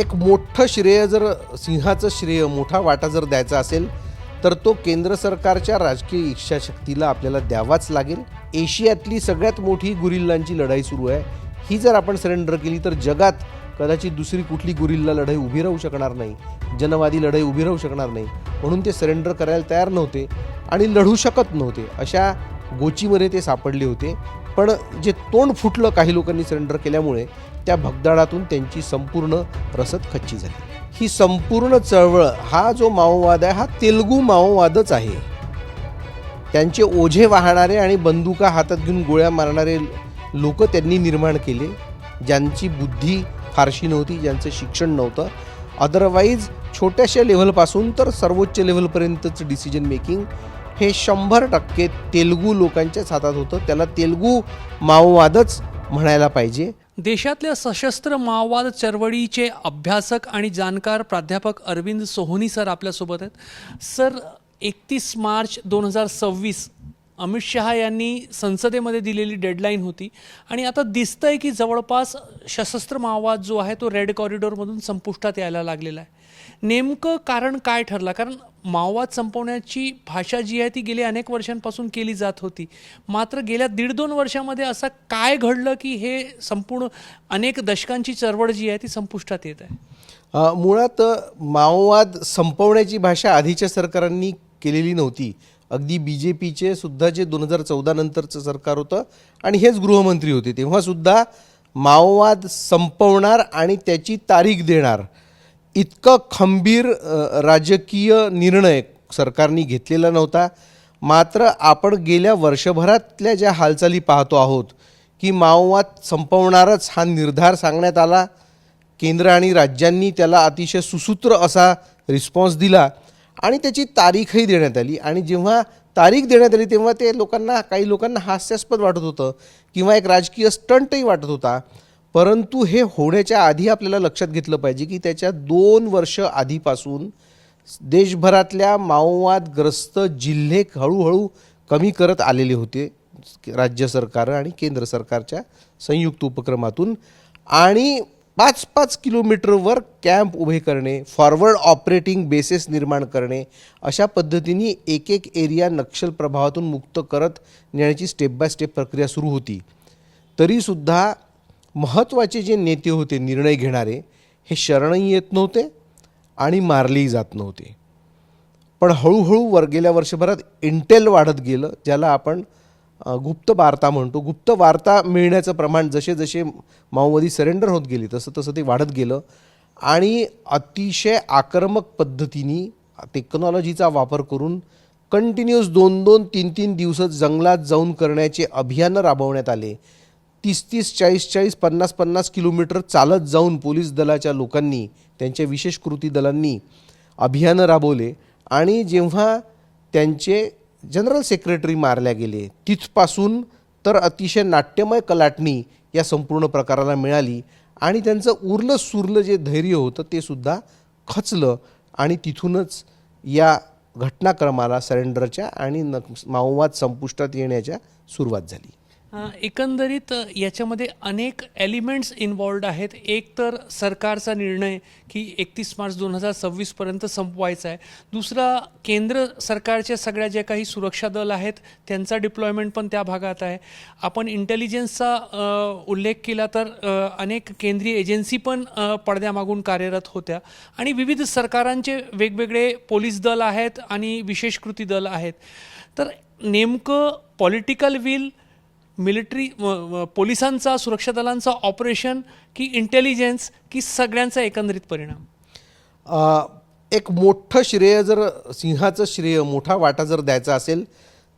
एक मोठं श्रेय जर सिंहाचं श्रेय मोठा वाटा जर द्यायचा असेल तर तो केंद्र सरकारच्या राजकीय इच्छाशक्तीला आपल्याला द्यावाच लागेल। एशियातली सगळ्यात मोठी गुरिल्लांची लढाई सुरू आहे। ही जर आपण सरेंडर केली तर जगात कदाचित दुसरी कुठली गुरिल्ला लढाई उभी राहू शकणार नाही, जनवादी लढाई उभी राहू शकणार नाही। म्हणून ते सरेंडर करायला तयार नव्हते आणि लढू शकत नव्हते, अशा गोचीमध्ये ते सापडले होते। पण जे तोंड फुटलं काही लोकांनी सरेंडर केल्यामुळे, त्या भगदाडातून त्यांची संपूर्ण रसद खच्ची झाली। ही संपूर्ण चळवळ, हा जो माओवाद आहे हा तेलुगू माओवादच आहे। त्यांचे ओझे वाहणारे आणि बंदुका हातात घेऊन गोळ्या मारणारे लोक त्यांनी निर्माण केले, ज्यांची बुद्धी फारशी नव्हती, ज्यांचं शिक्षण नव्हतं। अदरवाईज छोट्याशा लेव्हलपासून तर सर्वोच्च लेव्हलपर्यंतचं डिसिजन मेकिंग हे 100% तेलुगू लोकांच्याच हातात होतं। त्याला तेलुगू माओवादच म्हणायला पाहिजे। देशातल्या सशस्त्र माओवाद चळवळीचे अभ्यासक आणि जाणकार प्राध्यापक अरविंद सोहनी सर आपल्यासोबत आहेत। सर, 31 मार्च 2026 अमित शहा यांनी संसदेमध्ये दिलेली डेडलाईन होती आणि आता दिसतंय की जवळपास सशस्त्र माओवाद जो आहे तो रेड कॉरिडॉरमधून संपुष्टात यायला लागलेला आहे। नेमकं कारण काय ठरलं? कारण माओवाद संपवण्याची भाषा जी आहे ती गेल्या अनेक वर्षांपासून केली जात होती, मात्र गेल्या 1.5-2 वर्षामध्ये असं काय घडलं की हे संपूर्ण अनेक दशकांची चळवळ जी आहे ती संपुष्टात येत आहे? मुळात माओवाद संपवण्याची भाषा आधीच्या सरकारांनी केलेली नव्हती। अगदी BJPचे सुद्धा जे 2014 नंतरचं सरकार होतं आणि हेच गृहमंत्री होते, तेव्हा सुद्धा माओवाद संपवणार आणि त्याची तारीख देणार इतका खंबीर राजकीय निर्णय सरकारने घेतलेला नव्हता। मात्र आपण गेल्या वर्षभरातल्या ज्या हालचाली पाहतो आहोत की माओवाद संपवणारच हा निर्धार सांगण्यात आला, केंद्र आणि राज्यांनी त्याला अतिशय सुसूत्र असा रिस्पॉन्स दिला आणि त्याची तारीखही देण्यात आली। आणि जेव्हा तारीख देण्यात आली तेव्हा ते काही लोकांना हास्यास्पद वाटत होतं किंवा एक राजकीय स्टंटही वाटत होता। परंतु हे होण्याच्या आधी आपल्याला लक्षात घेतलं पाहिजे की त्याच्या 2 वर्ष आधीपासून देशभरातल्या माओवादग्रस्त जिल्हे हळूहळू कमी करत आलेले होते राज्य सरकार आणि केंद्र सरकारच्या संयुक्त उपक्रमातून। आणि 5-5 किलोमीटरवर कॅम्प उभे करणे, फॉरवर्ड ऑपरेटिंग बेसेस निर्माण करणे, अशा पद्धतीने एक एरिया नक्षल प्रभावातून मुक्त करत नेण्याची स्टेप बाय स्टेप प्रक्रिया सुरू होती। तरीसुद्धा महत्त्वाचे जे नेते होते निर्णय घेणारे, हे शरणही येत नव्हते आणि मारलेही जात नव्हते। पण हळूहळू गेल्या वर्षभरात इंटेल वाढत गेलं, ज्याला आपण गुप्त वार्ता म्हणतो। गुप्त वार्ता मिळण्याचं प्रमाण जसे जसे माओवादी सरेंडर होत गेले तसं तसं ते वाढत गेलं आणि अतिशय आक्रमक पद्धतीने टेक्नॉलॉजीचा वापर करून कंटिन्यूअस 2-2, 3-3 दिवस जंगलात जाऊन करण्याचे अभियान राबवण्यात आले। 30-30, 40-40, 50-50 किलोमीटर चालत जाऊन पोलीस दलाच्या लोकांनी, त्यांच्या विशेष कृती दलांनी अभियानं राबवले आणि जेव्हा त्यांचे जनरल सेक्रेटरी मारल्या गेले, तिथपासून तर अतिशय नाट्यमय कलाटणी या संपूर्ण प्रकाराला मिळाली आणि त्यांचं उरलं सुरलं जे धैर्य होतं ते सुद्धा खचलं आणि तिथूनच या घटनाक्रमाला सरेंडरच्या आणि माओवाद संपुष्टात येण्याच्या सुरुवात झाली। एकंदरीत याच्यामध्ये अनेक एलिमेंट्स इन्वॉल्ड आहेत। एक तर सरकारचा निर्णय की 31 मार्च 2026 पर्यंत संपवायचा आहे। दुसरा, केंद्र सरकारच्या सगळ्या ज्या काही सुरक्षा दल आहेत त्यांचा डिप्लॉयमेंट पण त्या भागात आहे। आपण इंटेलिजन्सचा उल्लेख केला तर अनेक केंद्रीय एजन्सी पण पडद्यामागून कार्यरत होत्या आणि विविध सरकारांचे वेगवेगळे पोलीस दल आहेत आणि विशेष कृती दल आहेत। तर नेमकं पॉलिटिकल विल, मिलिटरी पोलिसांचा, सुरक्षा दलांचा ऑपरेशन की इंटेलिजन्स की सगळ्यांचा एकंदरीत परिणाम? एक मोठं श्रेय जर सिंहाचं श्रेय मोठा वाटा जर द्यायचा असेल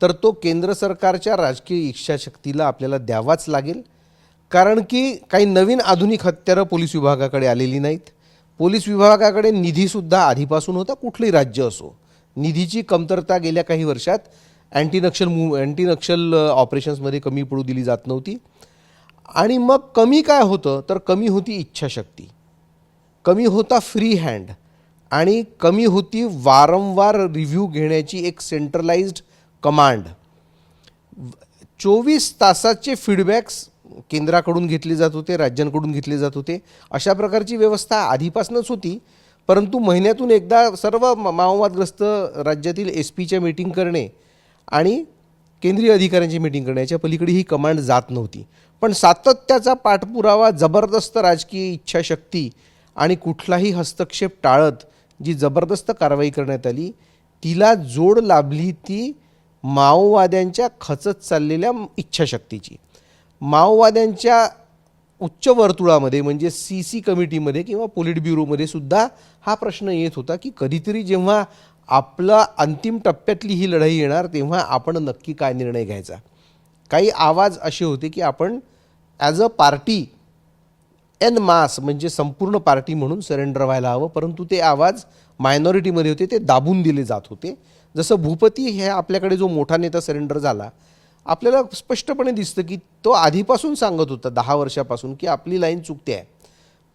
तर तो केंद्र सरकारच्या राजकीय इच्छाशक्तीला आपल्याला द्यावाच लागेल। कारण की काही नवीन आधुनिक हत्यारं पोलीस विभागाकडे आलेली नाहीत। पोलीस विभागाकडे निधीसुद्धा आधीपासून होता, कुठलंही राज्य असो। निधीची कमतरता गेल्या काही वर्षात अँटी नक्षल ऑपरेशन्समध्ये कमी पडू दिली जात नव्हती। आणि मग कमी काय होतं तर कमी होती इच्छाशक्ती, कमी होता फ्री हँड आणि कमी होती वारंवार रिव्ह्यू घेण्याची एक सेंट्रलाइज्ड कमांड। 24 तासाचे फीडबॅक्स केंद्राकडून घेतले जात होते, राज्यांकडून घेतले जात होते. अशा प्रकारची व्यवस्था आधीपासूनच होती. परंतु महिन्यातून एकदा सर्व माओवादग्रस्त राज्यातील SP च्या मीटिंग करणे आणि केंद्रीय अधिकाऱ्यांची मीटिंग करण्याच्या पलीकडे ही कमांड जात नव्हती. पण सातत्याचा पाठपुरावा, जबरदस्त राजकीय इच्छाशक्ती आणि कुठलाही हस्तक्षेप टाळत जी जबरदस्त कारवाई करण्यात आली, तिला जोड लाभली ती माओवाद्यांच्या खचत चाललेल्या इच्छाशक्तीची. माओवाद्यांच्या उच्च वर्तुळामध्ये म्हणजे CC कमिटीमध्ये किंवा पोलिट ब्युरोमध्ये सुद्धा हा प्रश्न येत होता की कधीतरी जेव्हा आपला अंतिम टप्प्यातली ही लढाई येणार तेव्हा आपण नक्की काय निर्णय घ्यायचा. काही आवाज असे होते की आपण ॲज अ पार्टी एन मास म्हणजे संपूर्ण पार्टी म्हणून सरेंडर व्हायला हवं. परंतु ते आवाज मायनॉरिटीमध्ये होते, ते दाबून दिले जात होते. जसं भूपती हे आपल्याकडे जो मोठा नेता सरेंडर झाला, आपल्याला स्पष्टपणे दिसतं की तो आधीपासून सांगत होता 10 वर्षापासून की आपली लाईन चुकते आहे.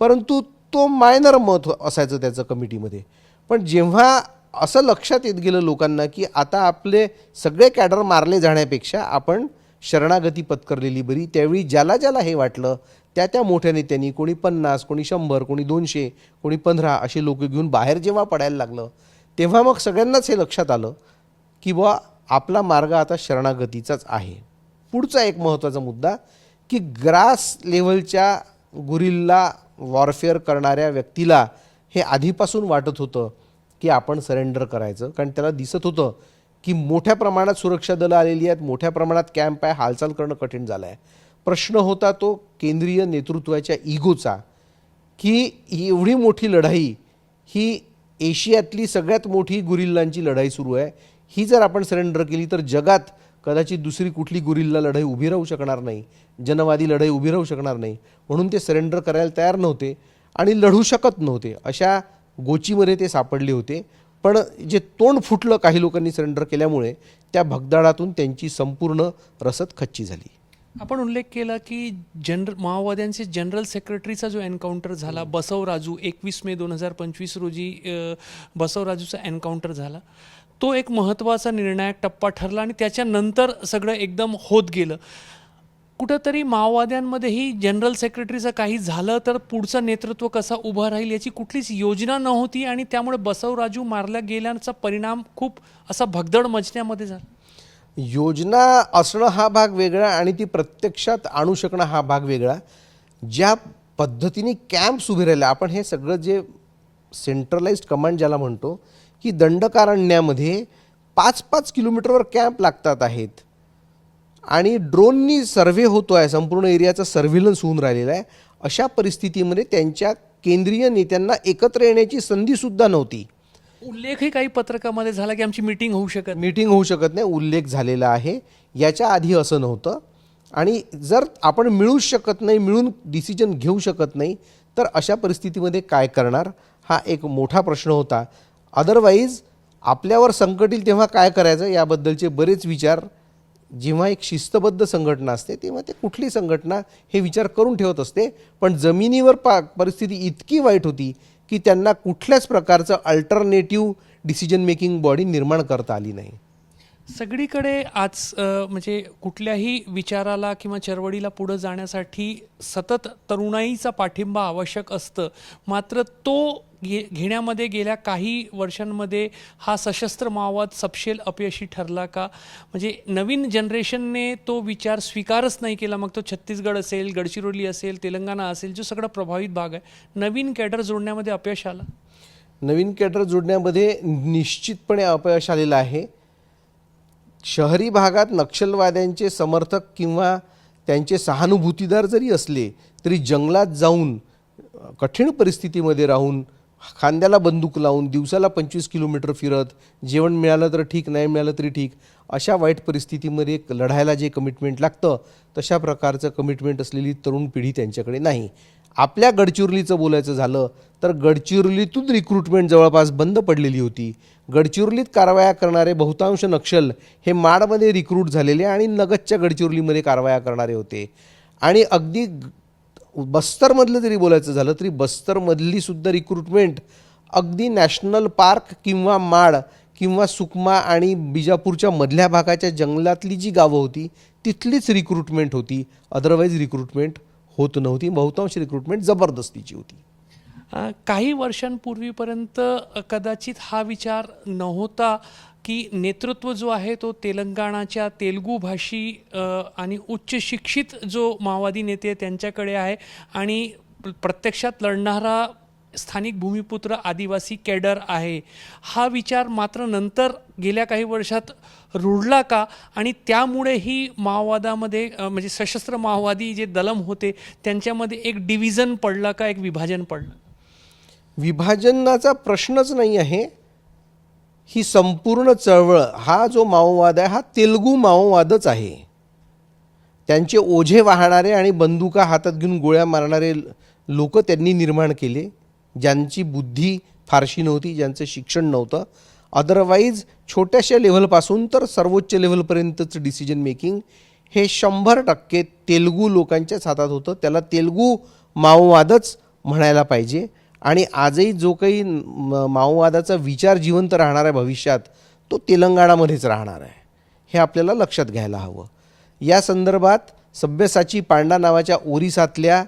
परंतु तो मायनर मत असायचं त्याचं कमिटीमध्ये. पण जेव्हा असं लक्षात येत गेलं लोकांना की आता आपले सगळे कॅडर मारले जाण्यापेक्षा आपण शरणागती पत्करलेली बरी, त्यावेळी ज्याला ज्याला हे वाटलं त्या मोठ्या नेत्यांनी, कोणी 50, कोणी 100, कोणी 200, कोणी 15 असे लोक घेऊन बाहेर जेव्हा पडायला लागलं, तेव्हा मग सगळ्यांनाच हे लक्षात आलं की बुवा आपला मार्ग आता शरणागतीचाच आहे. पुढचा एक महत्त्वाचा मुद्दा की ग्रास लेव्हलच्या गुरिल्ला वॉरफेअर करणाऱ्या व्यक्तीला हे आधीपासून वाटत होतं की आपण सरेंडर करायचं, कारण त्याला दिसत होतं की मोठ्या प्रमाणात सुरक्षा दलं आलेली आहेत, मोठ्या प्रमाणात कॅम्प आहे, हालचाल करणं कठीण झालं आहे. प्रश्न होता तो केंद्रीय नेतृत्वाच्या इगोचा की एवढी मोठी लढाई, ही एशियातली सगळ्यात मोठी गुरिल्लांची लढाई सुरू आहे, ही जर आपण सरेंडर केली तर जगात कदाचित दुसरी कुठली गुरिल्ला लढाई उभी राहू शकणार नाही, जनवादी लढाई उभी राहू शकणार नाही. म्हणून ते सरेंडर करायला तयार नव्हते आणि लढू शकत नव्हते. अशा गोचीमध्ये ते सापडले होते. पण जे तोंड फुटलं काही लोकांनी सरेंडर केल्यामुळे, त्या भगदाडातून त्यांची संपूर्ण रसद खच्ची झाली. आपण उल्लेख केला की माओवाद्यांचे जनरल सेक्रेटरीचा जो एन्काउंटर झाला, बसवराजू 21 मे 2025 रोजी बसवराजूचा एन्काउंटर झाला. तो एक महत्त्वाचा निर्णायक टप्पा ठरला आणि त्याच्यानंतर सगळं एकदम होत गेलं. कुठंतरी माओवाद्यांमध्येही जनरल सेक्रेटरीचं काही झालं तर पुढचं नेतृत्व कसं उभं राहील याची कुठलीच योजना नव्हती आणि त्यामुळे बसवराजू मारल्या गेल्याचा परिणाम खूप असा भगदड मचण्यामध्ये झाला. योजना असणं हा भाग वेगळा आणि ती प्रत्यक्षात आणू शकणं हा भाग वेगळा. ज्या पद्धतीने कॅम्प्स उभे राहिले, आपण हे सगळं जे सेंट्रलाइज्ड कमांड ज्याला म्हणतो की दंडकारण्यामध्ये 5-5 किलोमीटरवर कॅम्प लागतात आहेत आणि ड्रोननी सर्व्हे होतो आहे, संपूर्ण एरियाचा सर्व्हिलन्स होऊन राहिलेला आहे. अशा परिस्थितीमध्ये त्यांच्या केंद्रीय नेत्यांना एकत्र येण्याची संधीसुद्धा नव्हती. उल्लेखही काही पत्रकामध्ये झाला की आमची मीटिंग होऊ शकत नाही, उल्लेख झालेला आहे. याच्या आधी असं नव्हतं. आणि जर आपण मिळूच शकत नाही, मिळून डिसिजन घेऊ शकत नाही, तर अशा परिस्थितीमध्ये काय करणार हा एक मोठा प्रश्न होता. अदरवाईज आपल्यावर संकट येईल तेव्हा काय करायचं याबद्दलचे बरेच विचार, जेव्हा एक शिस्तबद्ध संघटना असते तेव्हा ते कुठली संघटना हे विचार करून ठेवत असते. पण जमिनीवर परिस्थिती इतकी वाईट होती की त्यांना कुठल्याच प्रकारचं अल्टरनेटिव्ह डिसिजन मेकिंग बॉडी निर्माण करता आली नाही. सगळीकडे आज म्हणजे कुठल्याही विचाराला किंवा चळवळीला पुढं जाण्यासाठी सतत तरुणाईचा पाठिंबा आवश्यक असतं. मात्र तो घेण्यामध्ये गेल्या काही वर्षांमध्ये हा सशस्त्र माओवाद सपशेल अपयशी ठरला का? म्हणजे नवीन जनरेशनने तो विचार स्वीकारच नाही केला. मग तो छत्तीसगड असेल, गडचिरोली असेल, तेलंगणा असेल, जो सगळा प्रभावित भाग आहे, नवीन कॅडर जोडण्यामध्ये अपयश आलं. नवीन कॅडर जोडण्यामध्ये निश्चितपणे अपयश आलेलं आहे. शहरी भागात नक्षलवाद्यांचे समर्थक किंवा त्यांचे सहानुभूतीदार जरी असले तरी जंगलात जाऊन कठीण परिस्थितीमध्ये राहून खांद्याला बंदूक लावून दिवसाला 25 किलोमीटर फिरत, जेवण मिळालं तर ठीक, नाही मिळालं तरी ठीक, अशा वाईट परिस्थितीमध्ये लढायला जे कमिटमेंट लागतं तशा प्रकारचं कमिटमेंट असलेली तरुण पिढी त्यांच्याकडे नाही. आपल्या गडचिरोलीचं बोलायचं झालं तर गडचिरोलीतून रिक्रुटमेंट जवळपास बंद पडलेली होती. गडचिरोलीत कारवाया करणारे बहुतांश नक्षल हे माडमध्ये रिक्रूट झालेले आणि लगतच्या गडचिरोलीमध्ये कारवाया करणारे होते. आणि अगदी बस्तरमधलं जरी बोलायचं झालं तरी बस्तरमधली सुद्धा रिक्रुटमेंट अगदी नॅशनल पार्क किंवा माड किंवा सुकमा आणि बिजापूरच्या मधल्या भागाच्या जंगलातली जी गावं होती तिथलीच रिक्रुटमेंट होती, अदरवाईज रिक्रुटमेंट होत नव्हती. बहुतांश रिक्रुटमेंट जबरदस्तीची होती. काही वर्षांपूर्वीपर्यंत कदाचित हा विचार नव्हता की नेतृत्व जो आहे तो तेलंगणाच्या तेलुगू भाषी आणि उच्च शिक्षित जो माओवादी नेते आहे त्यांच्याकडे आहे आणि प्रत्यक्षात लढणारा स्थानिक भूमिपुत्र आदिवासी कॅडर आहे. हा विचार मात्र नंतर गेल्या काही वर्षात रुळला का आणि त्यामुळे ही माओवादामध्ये म्हणजे सशस्त्र माओवादी जे दलम होते त्यांच्यामध्ये एक डिव्हिजन पडला का, एक विभाजन पडलं? विभाजनाचा प्रश्नच नाही आहे. ही संपूर्ण चळवळ, हा जो माओवाद आहे हा तेलुगू माओवादच आहे. त्यांचे ओझे वाहणारे आणि बंदुका हातात घेऊन गोळ्या मारणारे लोक त्यांनी निर्माण केले, ज्यांची बुद्धी फारशी नव्हती, ज्यांचं शिक्षण नव्हतं. अदरवाईज छोट्याशा लेव्हलपासून तर सर्वोच्च लेव्हलपर्यंतचं डिसिजन मेकिंग हे 100% तेलुगू लोकांच्याच हातात होतं. त्याला तेलुगू माओवादच म्हणायला पाहिजे. आणि आजही जो काही माओवादाचा विचार जिवंत राहणार आहे भविष्यात, तो तेलंगणामध्येच राहणार आहे, हे आपल्याला लक्षात घ्यायला हवं. या संदर्भात सब्यसाची पांडा नावाच्या ओरिसातल्या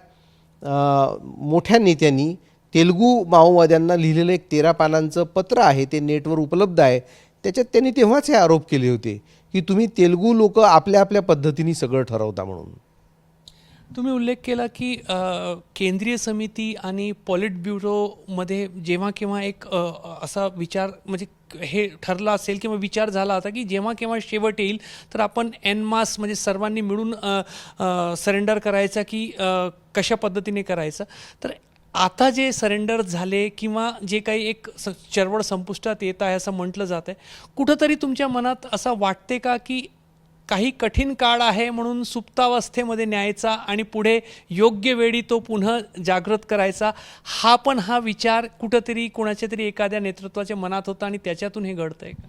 मोठ्या नेत्यांनी तेलुगू माओवाद्यांना लिहिलेलं एक 13 पानांचं पत्र आहे, ते नेटवर उपलब्ध आहे. त्याच्यात त्यांनी तेव्हाच हे आरोप केले होते की तुम्ही तेलुगू लोक आपल्या आपल्या पद्धतीने सगळं ठरवता म्हणून. तुम्ही उल्लेख केला की केंद्रीय समिती आणि पॉलिट ब्युरोमध्ये जेव्हा केव्हा एक असा विचार म्हणजे हे ठरला असेल किंवा विचार झाला होता की जेव्हा केव्हा शेवट येईल तर आपण एन मास म्हणजे सर्वांनी मिळून सरेंडर करायचा की कशा पद्धतीने करायचं. तर आता जे सरेंडर झाले किंवा जे काही एक चळवळ संपुष्टात येत आहे असं म्हटलं जात आहे, कुठंतरी तुमच्या मनात असं वाटते का की काही कठीण काळ आहे म्हणून सुप्तावस्थेमध्ये न्यायचा आणि पुढे योग्य वेळी तो पुन्हा जागृत करायचा, हा विचार कुठंतरी कोणाच्या तरी एखाद्या नेतृत्वाच्या मनात होता आणि त्याच्यातून हे घडतंय का?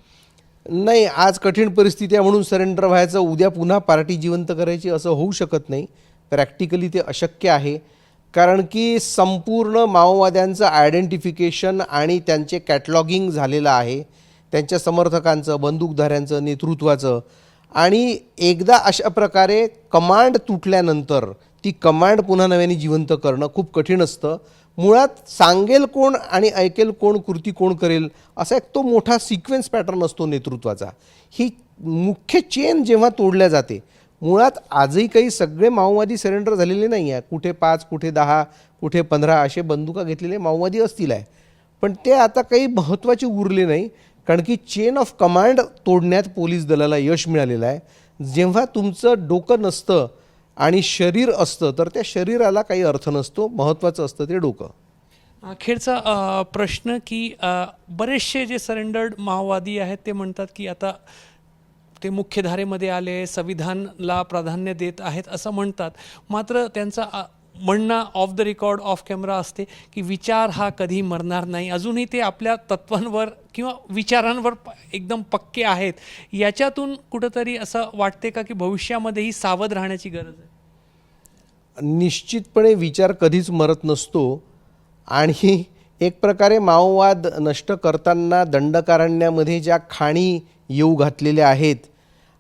नाही, आज कठीण परिस्थिती आहे म्हणून सरेंडर व्हायचं, उद्या पुन्हा पार्टी जिवंत करायची असं होऊ शकत नाही. प्रॅक्टिकली ते अशक्य आहे. कारण की संपूर्ण माओवाद्यांचं आयडेंटिफिकेशन आणि त्यांचे कॅटलॉगिंग झालेलं आहे, त्यांच्या समर्थकांचं, बंदूकधाऱ्यांचं, नेतृत्वाचं. आणि एकदा अशा प्रकारे कमांड तुटल्यानंतर ती कमांड पुन्हा नव्याने जिवंत करणं खूप कठीण असतं. मुळात सांगेल कोण आणि ऐकेल कोण, कृती कोण करेल, असा एक तो मोठा सिक्वेन्स पॅटर्न असतो नेतृत्वाचा. ही मुख्य चेन जेव्हा तोडल्या जाते, मुळात आजही काही सगळे माओवादी सरेंडर झालेले नाही आहे. कुठे 5, कुठे 10, कुठे 15 असे बंदुका घेतलेले माओवादी असतील आहे, पण ते आता काही महत्त्वाचे उरले नाही. कारण की चेन ऑफ कमांड तोडण्यात पोलीस दलाला यश मिळालेलं आहे. जेव्हा तुमचं डोकं नसतं आणि शरीर असतं तर त्या शरीराला काही अर्थ नसतो, महत्त्वाचं असतं ते डोकं. अखेरचा प्रश्न की बरेचसे जे सरेंडर्ड माओवादी आहेत ते म्हणतात की आता ते मुख्यधारेमध्ये आले, संविधानला प्राधान्य देत आहेत असं म्हणतात. मात्र त्यांचा म्हणणं of the record, off camera असते की विचार हा कधी मरणार नाही, अजूनही ते आपल्या तत्वांवर किंवा विचारांवर एकदम पक्के आहेत. याच्यातून कुठंतरी असं वाटते का की भविष्यामध्येही सावध राहण्याची गरज आहे? निश्चितपणे विचार कधीच मरत नसतो. आणि एक प्रकारे माओवाद नष्ट करताना दंडकारण्यामध्ये ज्या खाणी येऊ घातलेल्या आहेत,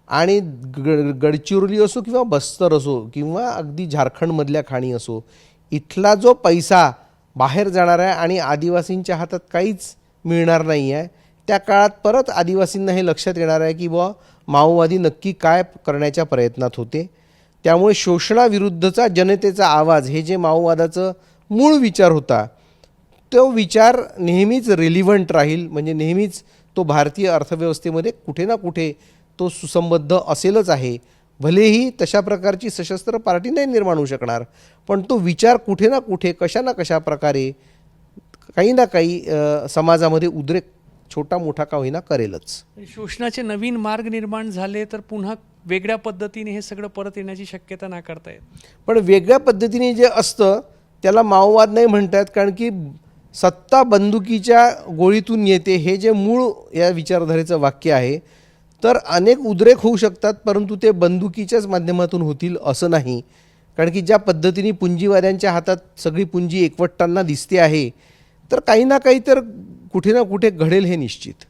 आणि गडचिरोली असो किंवा बस्तर असो किंवा अगदी झारखंडमधल्या खाणी असो, इथला जो पैसा बाहेर जाणार आहे आणि आदिवासींच्या हातात काहीच मिळणार नाही आहे, त्या काळात परत आदिवासींना हे लक्षात येणार आहे की बुवा माओवादी नक्की काय करण्याच्या प्रयत्नात होते. त्यामुळे शोषणाविरुद्धचा जनतेचा आवाज, हे जे माओवादाचं मूळ विचार होता, तो विचार नेहमीच रिलिव्हंट राहील. म्हणजे नेहमीच तो भारतीय अर्थव्यवस्थेमध्ये कुठे ना कुठे तो सुसंबद्ध असेलच आहे. भलेही तशा प्रकारची सशस्त्र पार्टी नाही निर्माण होऊ शकणार, पण तो विचार कुठे ना कुठे कशा ना कशा प्रकारे काही ना काही समाजामध्ये उद्रेक छोटा मोठा का होईना करेलच. शोषणाचे नवीन मार्ग निर्माण झाले तर पुन्हा वेगळ्या पद्धतीने हे सगळं परत येण्याची शक्यता नाकारता येत. पण वेगळ्या पद्धतीने जे असतं त्याला माओवाद नाही म्हणतात, कारण की सत्ता बंदुकीच्या गोळीतून येते, हे जे मूळ या विचारधारेचं वाक्य आहे. तर अनेक उद्रेक होऊ शकतात, परंतु ते बंदुकीच्याच माध्यमातून होतील असं नाही. कारण की ज्या पद्धतीने पुंजीवाद्यांच्या हातात सगळी पुंजी एकवटताना दिसते आहे, तर काही ना काही तर कुठे ना कुठे घडेल हे निश्चित.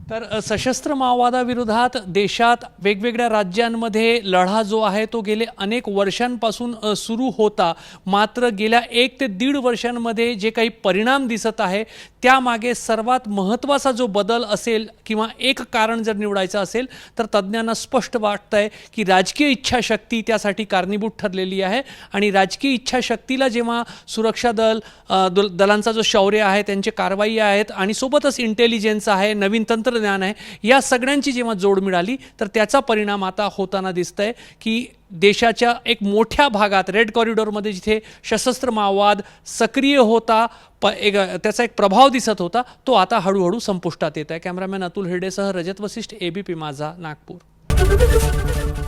तर सशस्त्र माओवादाविरोधात देशात वेगवेगळ्या राज्यांमध्ये लढा जो आहे तो गेले अनेक वर्षांपासून सुरू होता. मात्र गेल्या 1 ते 1.5 वर्षांमध्ये जे काही परिणाम दिसत आहे त्यामागे सर्वात महत्त्वाचा जो बदल असेल किंवा एक कारण जर निवडायचं असेल तर तज्ज्ञांना स्पष्ट वाटतंय की राजकीय इच्छाशक्ती त्यासाठी कारणीभूत ठरलेली आहे. आणि राजकीय इच्छाशक्तीला जेव्हा सुरक्षा दलांचा जो शौर्य आहे, त्यांचे कारवाई आहेत आणि सोबतच इंटेलिजन्स आहे, नवीन तंत्रज्ञान आहे, या सगळ्यांची जेव्हा जोड मिळाली तर त्याचा परिणाम आता होताना दिसतंय की देशाच्या एक मोठ्या भागात रेड कॉरिडॉरमध्ये जिथे सशस्त्र माओवाद सक्रिय होता, त्याचा एक प्रभाव दिसत होता, तो आता हळूहळू संपुष्टात येत आहे. कॅमेरामॅन अतुल हिरडेसह रजत वसिष्ठ, एबीपी माझा, नागपूर.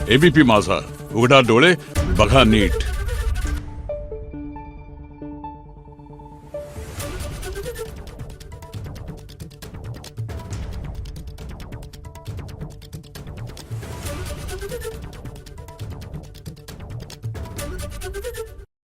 एबीपी माझा, उघडा डोळे बघा नीट.